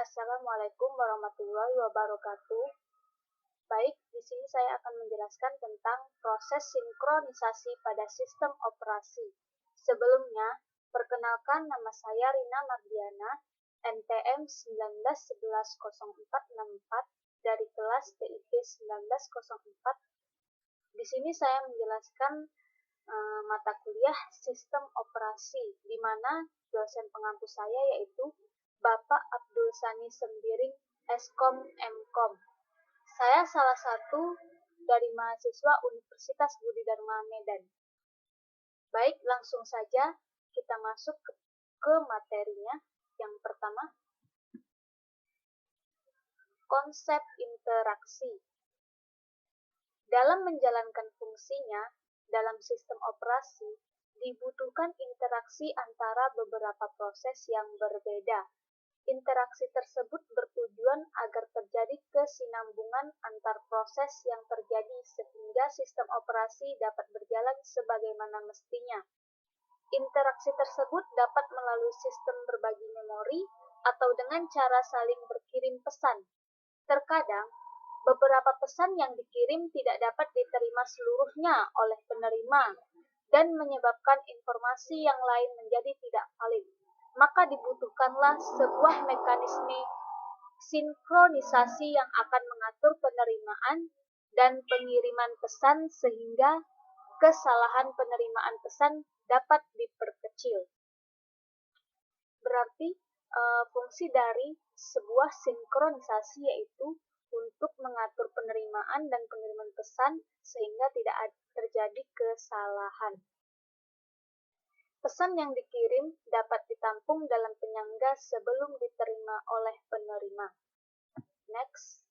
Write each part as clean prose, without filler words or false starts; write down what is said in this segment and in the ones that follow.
Assalamualaikum warahmatullahi wabarakatuh. Baik, di sini saya akan menjelaskan tentang proses sinkronisasi pada sistem operasi. Sebelumnya, perkenalkan nama saya Rina Mardiana, NPM 19110464 dari kelas TIP 1904. Di sini saya menjelaskan mata kuliah sistem operasi, di mana dosen pengampu saya yaitu Bapak Abdul Sani Sembiring, Eskom Mkom. Saya salah satu dari mahasiswa Universitas Budi Dharma Medan. Baik, langsung saja kita masuk ke materinya. Yang pertama, konsep interaksi. Dalam menjalankan fungsinya, dalam sistem operasi, dibutuhkan interaksi antara beberapa proses yang berbeda. Interaksi tersebut bertujuan agar terjadi kesinambungan antar proses yang terjadi sehingga sistem operasi dapat berjalan sebagaimana mestinya. Interaksi tersebut dapat melalui sistem berbagi memori atau dengan cara saling berkirim pesan. Terkadang, beberapa pesan yang dikirim tidak dapat diterima seluruhnya oleh penerima dan menyebabkan informasi yang lain menjadi tidak valid. Maka dibutuhkanlah sebuah mekanisme sinkronisasi yang akan mengatur penerimaan dan pengiriman pesan sehingga kesalahan penerimaan pesan dapat diperkecil. Berarti fungsi dari sebuah sinkronisasi yaitu untuk mengatur penerimaan dan pengiriman pesan sehingga tidak terjadi kesalahan. Pesan yang dikirim dapat ditampung dalam penyangga sebelum diterima oleh penerima. Next.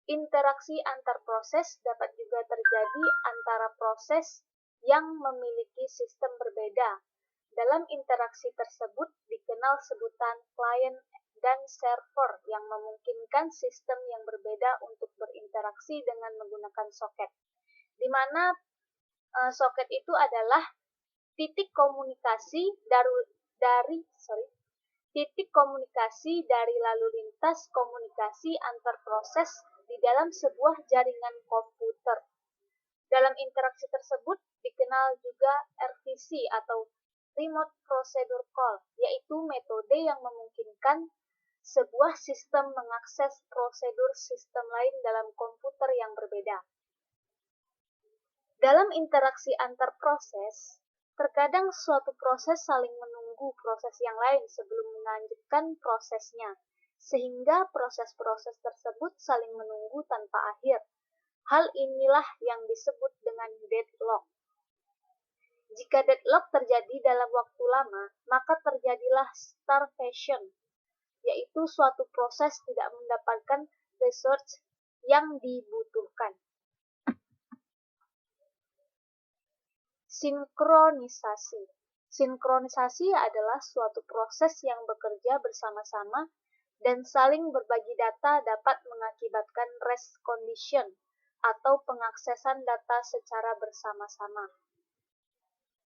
Interaksi antar proses dapat juga terjadi antara proses yang memiliki sistem berbeda. Dalam interaksi tersebut dikenal sebutan client dan server yang memungkinkan sistem yang berbeda untuk berinteraksi dengan menggunakan soket, di mana soket itu adalah titik komunikasi dari lalu lintas komunikasi antar proses di dalam sebuah jaringan komputer. Dalam interaksi tersebut dikenal juga RPC atau Remote Procedure Call, yaitu metode yang memungkinkan sebuah sistem mengakses prosedur sistem lain dalam komputer yang berbeda. Dalam interaksi antar proses, terkadang suatu proses saling menunggu proses yang lain sebelum melanjutkan prosesnya, sehingga proses-proses tersebut saling menunggu tanpa akhir. Hal inilah yang disebut dengan deadlock. Jika deadlock terjadi dalam waktu lama, maka terjadilah starvation, yaitu suatu proses tidak mendapatkan resource yang dibutuhkan. Sinkronisasi. Sinkronisasi adalah suatu proses yang bekerja bersama-sama dan saling berbagi data dapat mengakibatkan rest condition atau pengaksesan data secara bersama-sama.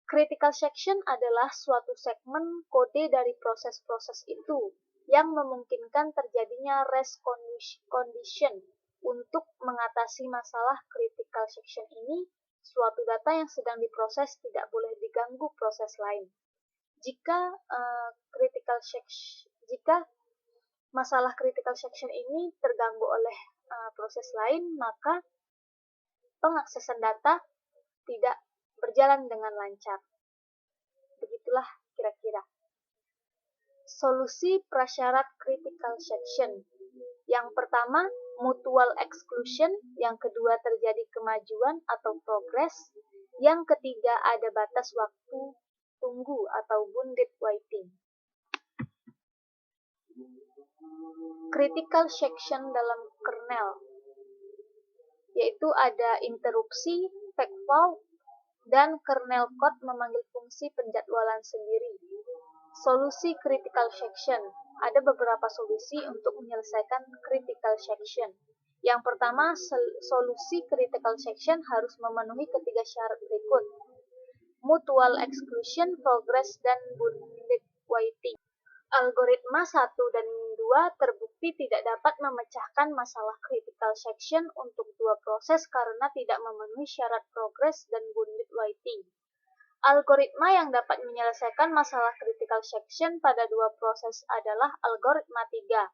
Critical section adalah suatu segmen kode dari proses-proses itu yang memungkinkan terjadinya rest condition. Untuk mengatasi masalah critical section ini, suatu data yang sedang diproses tidak boleh diganggu proses lain. Jika masalah critical section ini terganggu oleh proses lain, maka pengaksesan data tidak berjalan dengan lancar. Begitulah kira-kira. Solusi prasyarat critical section. Yang pertama, mutual exclusion. Yang kedua, terjadi kemajuan atau progress. Yang ketiga, ada batas waktu tunggu atau bounded waiting. Critical section dalam kernel, yaitu ada interupsi, backfall, dan kernel code memanggil fungsi penjadwalan sendiri. Solusi critical section. Ada beberapa solusi untuk menyelesaikan critical section. Yang pertama, solusi critical section harus memenuhi ketiga syarat berikut: mutual exclusion, progress, dan bounded waiting. Algoritma 1 dan 2 terbukti tidak dapat memecahkan masalah critical section untuk dua proses karena tidak memenuhi syarat progress dan bounded waiting. Algoritma yang dapat menyelesaikan masalah critical section pada dua proses adalah algoritma 3.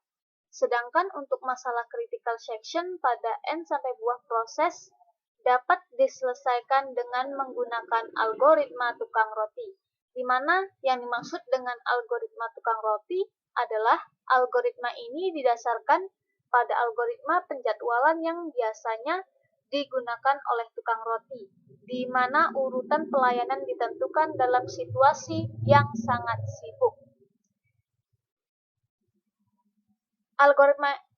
Sedangkan untuk masalah critical section pada n sampai buah proses dapat diselesaikan dengan menggunakan algoritma tukang roti, di mana yang dimaksud dengan algoritma tukang roti adalah algoritma ini didasarkan pada algoritma penjadwalan yang biasanya digunakan oleh tukang roti, di mana urutan pelayanan ditentukan dalam situasi yang sangat sibuk.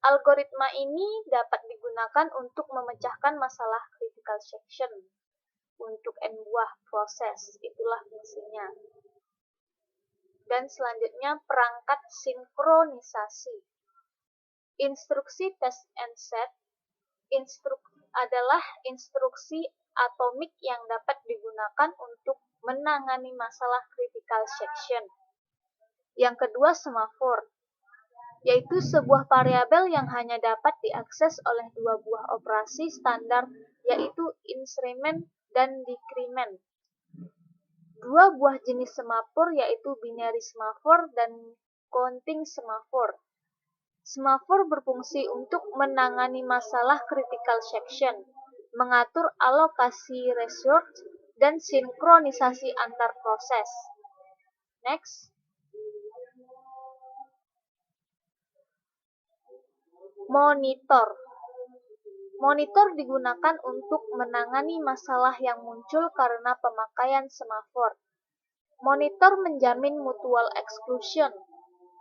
Algoritma ini dapat digunakan untuk memecahkan masalah critical section untuk n buah proses, itulah fungsinya. Dan selanjutnya perangkat sinkronisasi. Instruksi test and set adalah instruksi atomik yang dapat digunakan untuk menangani masalah critical section. Yang kedua, semafor, yaitu sebuah variabel yang hanya dapat diakses oleh dua buah operasi standar, yaitu increment dan decrement. Dua buah jenis semafor yaitu binary semafor dan counting semafor. Semafor berfungsi untuk menangani masalah critical section, mengatur alokasi resource, dan sinkronisasi antar proses. Next. Monitor. Monitor digunakan untuk menangani masalah yang muncul karena pemakaian semafor. Monitor menjamin mutual exclusion.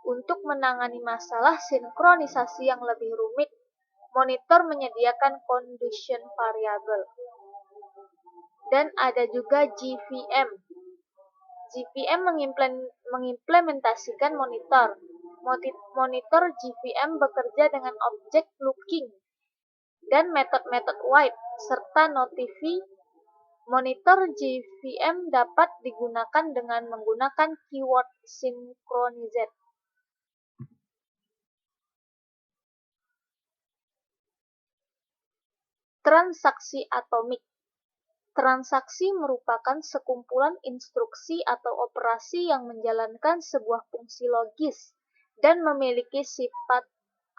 Untuk menangani masalah sinkronisasi yang lebih rumit, monitor menyediakan condition variable. Dan ada juga GVM. GVM mengimplementasikan monitor. Monitor GVM bekerja dengan objek looking dan metode-metode white serta notify. Monitor GVM dapat digunakan dengan menggunakan keyword synchronized. Transaksi atomik. Transaksi merupakan sekumpulan instruksi atau operasi yang menjalankan sebuah fungsi logis dan memiliki sifat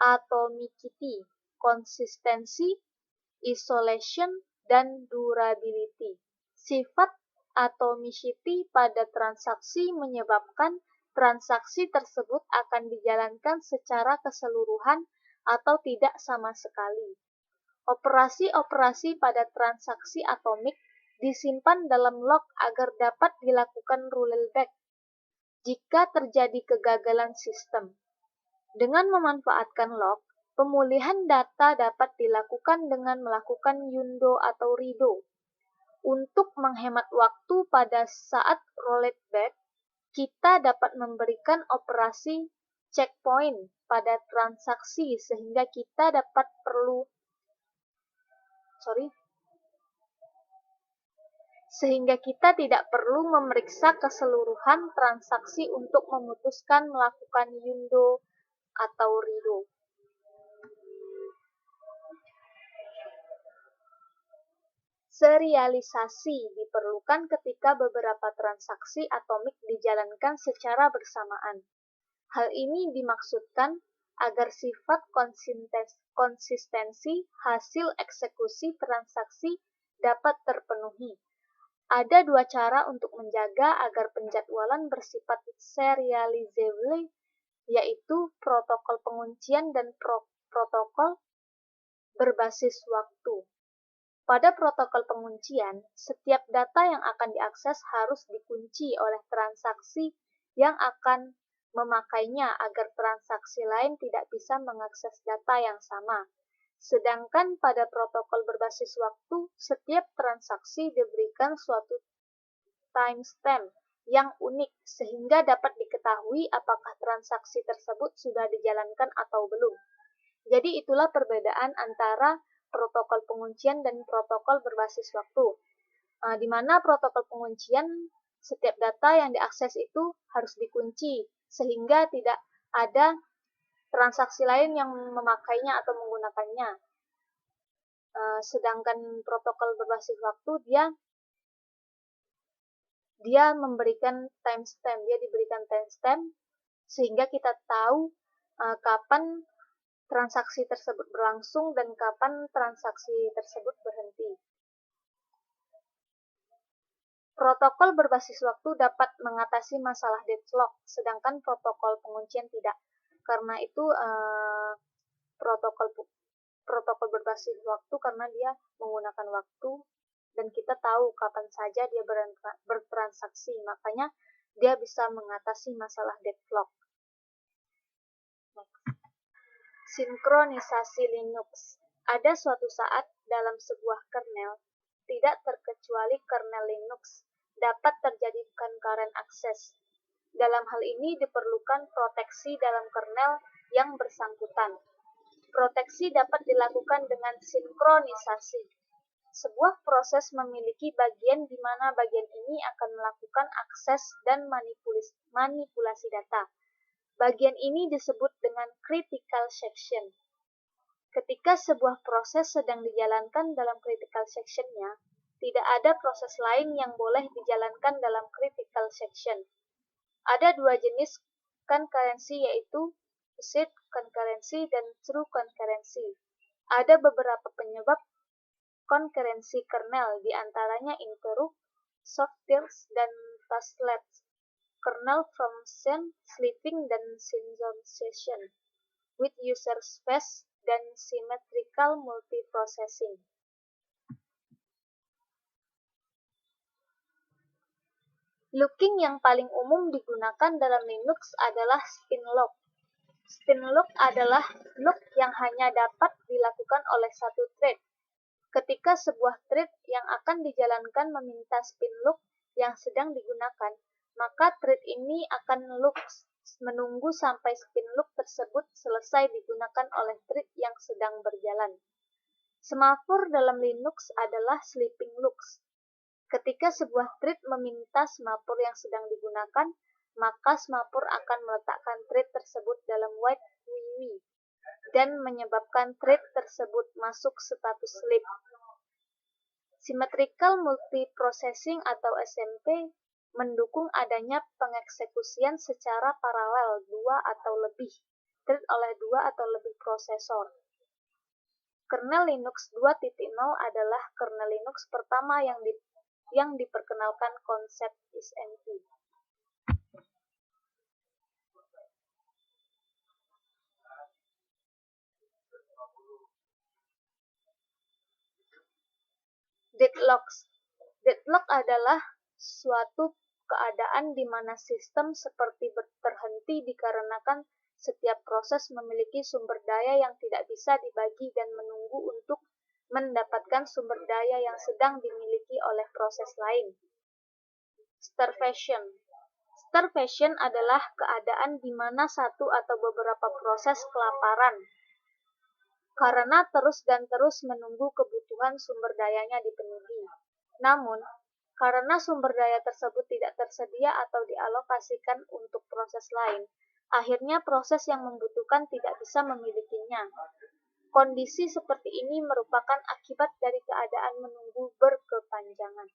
atomicity, konsistensi, isolation, dan durability. Sifat atomicity pada transaksi menyebabkan transaksi tersebut akan dijalankan secara keseluruhan atau tidak sama sekali. Operasi-operasi pada transaksi atomik disimpan dalam log agar dapat dilakukan rollback jika terjadi kegagalan sistem. Dengan memanfaatkan log, pemulihan data dapat dilakukan dengan melakukan undo atau redo. Untuk menghemat waktu pada saat rollback, kita dapat memberikan operasi checkpoint pada transaksi sehingga kita tidak perlu memeriksa keseluruhan transaksi untuk memutuskan melakukan undo atau redo. Serialisasi diperlukan ketika beberapa transaksi atomik dijalankan secara bersamaan. Hal ini dimaksudkan agar sifat konsistensi hasil eksekusi transaksi dapat terpenuhi. Ada dua cara untuk menjaga agar penjadwalan bersifat serializable, yaitu protokol penguncian dan protokol berbasis waktu. Pada protokol penguncian, setiap data yang akan diakses harus dikunci oleh transaksi yang akan memakainya agar transaksi lain tidak bisa mengakses data yang sama. Sedangkan pada protokol berbasis waktu, setiap transaksi diberikan suatu timestamp yang unik sehingga dapat diketahui apakah transaksi tersebut sudah dijalankan atau belum. Jadi itulah perbedaan antara protokol penguncian dan protokol berbasis waktu. Di mana protokol penguncian, setiap data yang diakses itu harus dikunci sehingga tidak ada transaksi lain yang memakainya atau menggunakannya. Sedangkan protokol berbasis waktu dia memberikan timestamp, dia diberikan timestamp sehingga kita tahu kapan transaksi tersebut berlangsung dan kapan transaksi tersebut berhenti. Protokol berbasis waktu dapat mengatasi masalah deadlock, sedangkan protokol penguncian tidak. Karena itu protokol berbasis waktu karena dia menggunakan waktu dan kita tahu kapan saja dia bertransaksi, makanya dia bisa mengatasi masalah deadlock. Sinkronisasi Linux. Ada suatu saat dalam sebuah kernel, tidak terkecuali kernel Linux, dapat terjadi concurrent access. Dalam hal ini diperlukan proteksi dalam kernel yang bersangkutan. Proteksi dapat dilakukan dengan sinkronisasi. Sebuah proses memiliki bagian di mana bagian ini akan melakukan akses dan manipulasi data. Bagian ini disebut dengan critical section. Ketika sebuah proses sedang dijalankan dalam critical section-nya, tidak ada proses lain yang boleh dijalankan dalam critical section. Ada dua jenis concurrency, yaitu basic concurrency dan true concurrency. Ada beberapa penyebab concurrency kernel, diantaranya interrupt, softwires, dan tasklets, kernel function, sleeping, dan synchronization with user space, dan symmetrical multiprocessing. Looking yang paling umum digunakan dalam Linux adalah spinlock. Spinlock adalah look yang hanya dapat dilakukan oleh satu thread. Ketika sebuah thread yang akan dijalankan meminta spinlock yang sedang digunakan, maka thread ini akan look menunggu sampai spinlock tersebut selesai digunakan oleh thread yang sedang berjalan. Semaphore dalam Linux adalah sleeping looks. Ketika sebuah thread meminta semaphore yang sedang digunakan, maka semaphore akan meletakkan thread tersebut dalam white wiwi dan menyebabkan thread tersebut masuk status sleep. Symmetrical multiprocessing atau SMP mendukung adanya pengeksekusian secara paralel dua atau lebih thread oleh dua atau lebih prosesor. Kernel Linux 2.0 adalah kernel Linux pertama yang diperkenalkan konsep SMP. Deadlocks. Deadlock adalah suatu keadaan di mana sistem seperti terhenti dikarenakan setiap proses memiliki sumber daya yang tidak bisa dibagi dan menunggu untuk mendapatkan sumber daya yang sedang dimiliki oleh proses lain. Starvation. Starvation adalah keadaan di mana satu atau beberapa proses kelaparan karena terus dan terus menunggu kebutuhan sumber dayanya dipenuhi. Namun, karena sumber daya tersebut tidak tersedia atau dialokasikan untuk proses lain, akhirnya proses yang membutuhkan tidak bisa memilikinya. Kondisi seperti ini merupakan akibat dari keadaan menunggu berkepanjangan.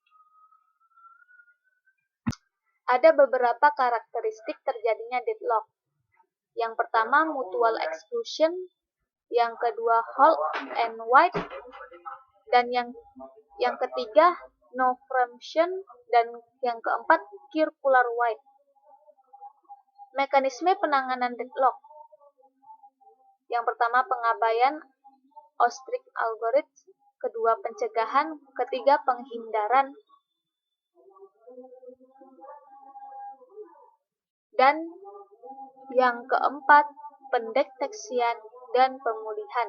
Ada beberapa karakteristik terjadinya deadlock. Yang pertama, mutual exclusion. Yang kedua, halt and wait, dan yang ketiga, no preemption, dan yang keempat, circular wait. Mekanisme penanganan deadlock. Yang pertama, pengabaian ostrich algorithm, kedua, pencegahan, ketiga, penghindaran, dan yang keempat, pendeteksian dan pemulihan.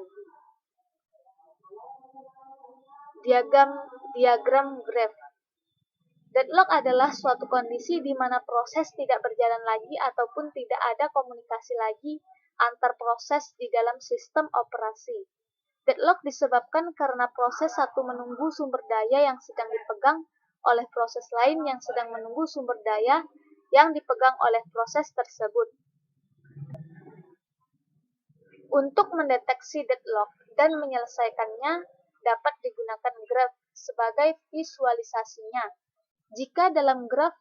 Diagram graph. Deadlock adalah suatu kondisi di mana proses tidak berjalan lagi ataupun tidak ada komunikasi lagi antar proses di dalam sistem operasi. Deadlock disebabkan karena proses satu menunggu sumber daya yang sedang dipegang oleh proses lain yang sedang menunggu sumber daya yang dipegang oleh proses tersebut. Untuk mendeteksi deadlock dan menyelesaikannya dapat digunakan graf sebagai visualisasinya. Jika dalam graf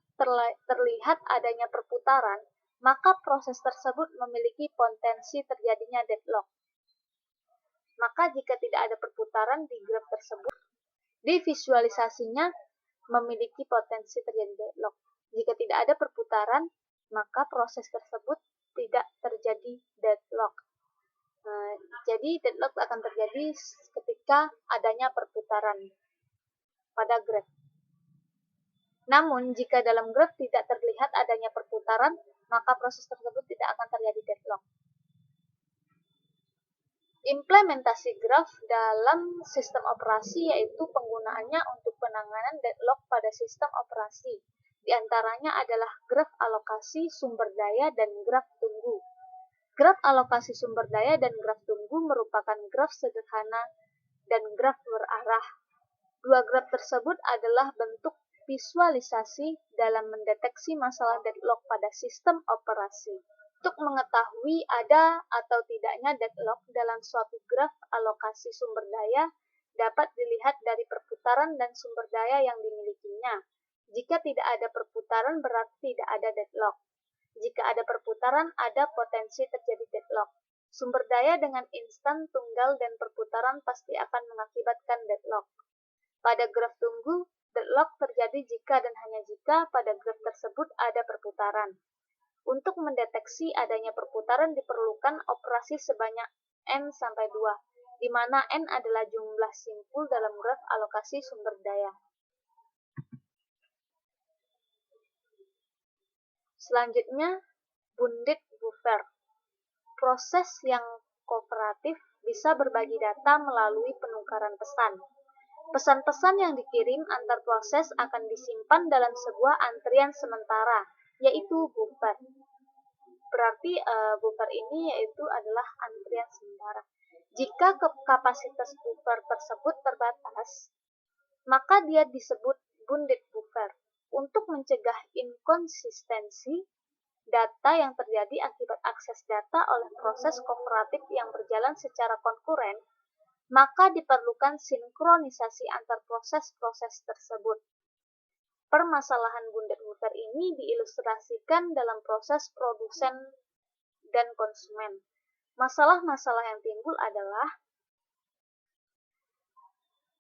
terlihat adanya perputaran, maka proses tersebut memiliki potensi terjadinya deadlock. Maka jika tidak ada perputaran di graf tersebut, di visualisasinya memiliki potensi terjadi deadlock. Jika tidak ada perputaran, maka proses tersebut tidak terjadi deadlock. Jadi deadlock akan terjadi ketika adanya perputaran pada graf. Namun, jika dalam graf tidak terlihat adanya perputaran, maka proses tersebut tidak akan terjadi deadlock. Implementasi graf dalam sistem operasi yaitu penggunaannya untuk penanganan deadlock pada sistem operasi. Di antaranya adalah graf alokasi sumber daya dan graf tunggu. Graf alokasi sumber daya dan graf tunggu merupakan graf sederhana dan graf berarah. Dua graf tersebut adalah bentuk visualisasi dalam mendeteksi masalah deadlock pada sistem operasi. Untuk mengetahui ada atau tidaknya deadlock dalam suatu graf alokasi sumber daya dapat dilihat dari perputaran dan sumber daya yang dimilikinya. Jika tidak ada perputaran berarti tidak ada deadlock. Jika ada perputaran ada potensi terjadi deadlock. Sumber daya dengan instan, tunggal, dan perputaran pasti akan mengakibatkan deadlock. Pada graf tunggu, deadlock terjadi jika dan hanya jika pada graf tersebut ada perputaran. Untuk mendeteksi adanya perputaran diperlukan operasi sebanyak n/2, di mana n adalah jumlah simpul dalam graf alokasi sumber daya. Selanjutnya, bundit buffer. Proses yang kooperatif bisa berbagi data melalui penukaran pesan. Pesan-pesan yang dikirim antar proses akan disimpan dalam sebuah antrian sementara, yaitu buffer. Berarti buffer ini yaitu adalah antrian sementara. Jika kapasitas buffer tersebut terbatas, maka dia disebut bundit buffer. Untuk mencegah inkonsistensi data yang terjadi akibat akses data oleh proses kooperatif yang berjalan secara konkuren, maka diperlukan sinkronisasi antar proses-proses tersebut. Permasalahan bundit buffer ini diilustrasikan dalam proses produsen dan konsumen. Masalah-masalah yang timbul adalah: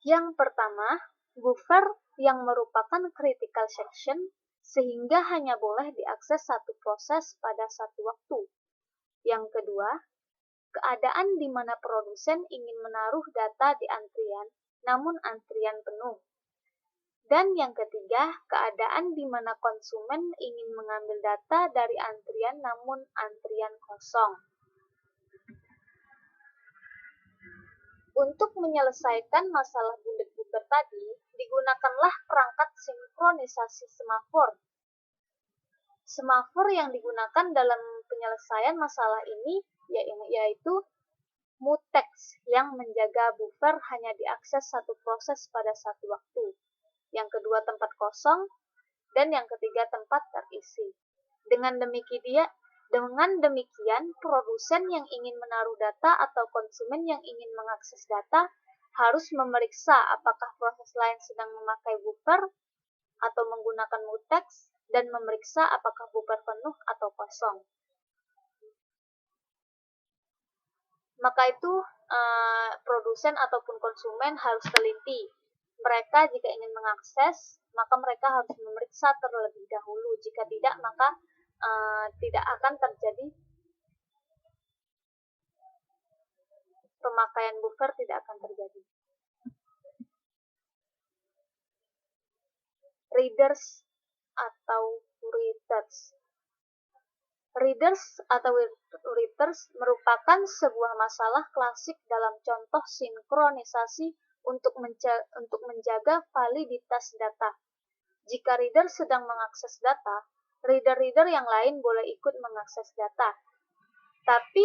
yang pertama, buffer yang merupakan critical section sehingga hanya boleh diakses satu proses pada satu waktu. Yang kedua, keadaan di mana produsen ingin menaruh data di antrian, namun antrian penuh. Dan yang ketiga, keadaan di mana konsumen ingin mengambil data dari antrian namun antrian kosong. Untuk menyelesaikan masalah bundit buffer tadi, digunakanlah perangkat sinkronisasi semafor. Semafor yang digunakan dalam penyelesaian masalah ini yaitu mutex yang menjaga buffer hanya diakses satu proses pada satu waktu. Yang kedua tempat kosong, dan yang ketiga tempat terisi. Dengan demikian, produsen yang ingin menaruh data atau konsumen yang ingin mengakses data harus memeriksa apakah proses lain sedang memakai buffer atau menggunakan mutex dan memeriksa apakah buffer penuh atau kosong. Maka itu produsen ataupun konsumen harus teliti. Mereka jika ingin mengakses, maka mereka harus memeriksa terlebih dahulu. Jika tidak, maka tidak akan terjadi pemakaian buffer, tidak akan terjadi. Readers atau writers. Readers atau writers merupakan sebuah masalah klasik dalam contoh sinkronisasi untuk menjaga validitas data. Jika reader sedang mengakses data, reader-reader yang lain boleh ikut mengakses data. Tapi,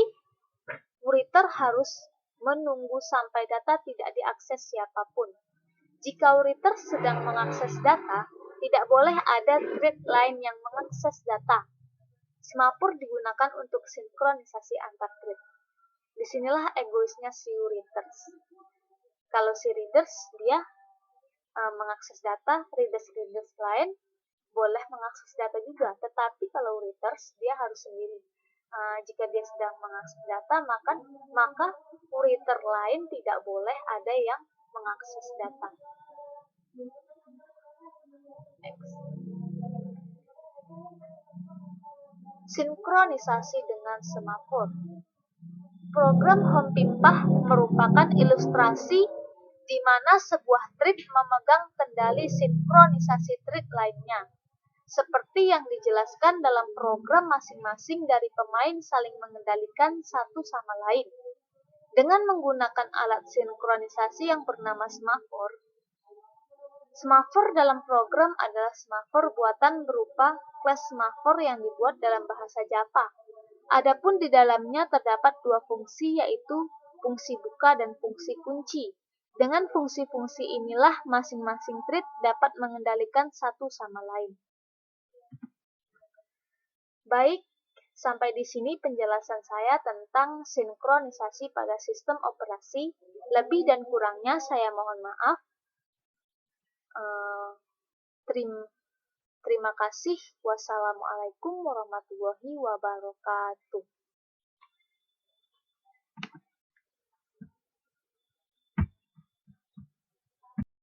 writer harus menunggu sampai data tidak diakses siapapun. Jika writer sedang mengakses data, Tidak boleh ada thread lain yang mengakses data. Semapur digunakan untuk sinkronisasi antar thread. Disinilah egoisnya si readers. Kalau si readers, dia mengakses data, readers lain boleh mengakses data juga. Tetapi kalau readers, dia harus sendiri. Jika dia sedang mengakses data, maka reader lain tidak boleh ada yang mengakses data. Sinkronisasi dengan semafor. Program HomePimpah merupakan ilustrasi di mana sebuah thread memegang kendali sinkronisasi thread lainnya. Seperti yang dijelaskan dalam program masing-masing dari pemain saling mengendalikan satu sama lain. Dengan menggunakan alat sinkronisasi yang bernama semafor, semafor dalam program adalah semafor buatan berupa kelas semafor yang dibuat dalam bahasa Java. Adapun di dalamnya terdapat dua fungsi, yaitu fungsi buka dan fungsi kunci. Dengan fungsi-fungsi inilah masing-masing thread dapat mengendalikan satu sama lain. Baik, sampai di sini penjelasan saya tentang sinkronisasi pada sistem operasi. Lebih dan kurangnya saya mohon maaf. Terima kasih. Wassalamualaikum warahmatullahi wabarakatuh.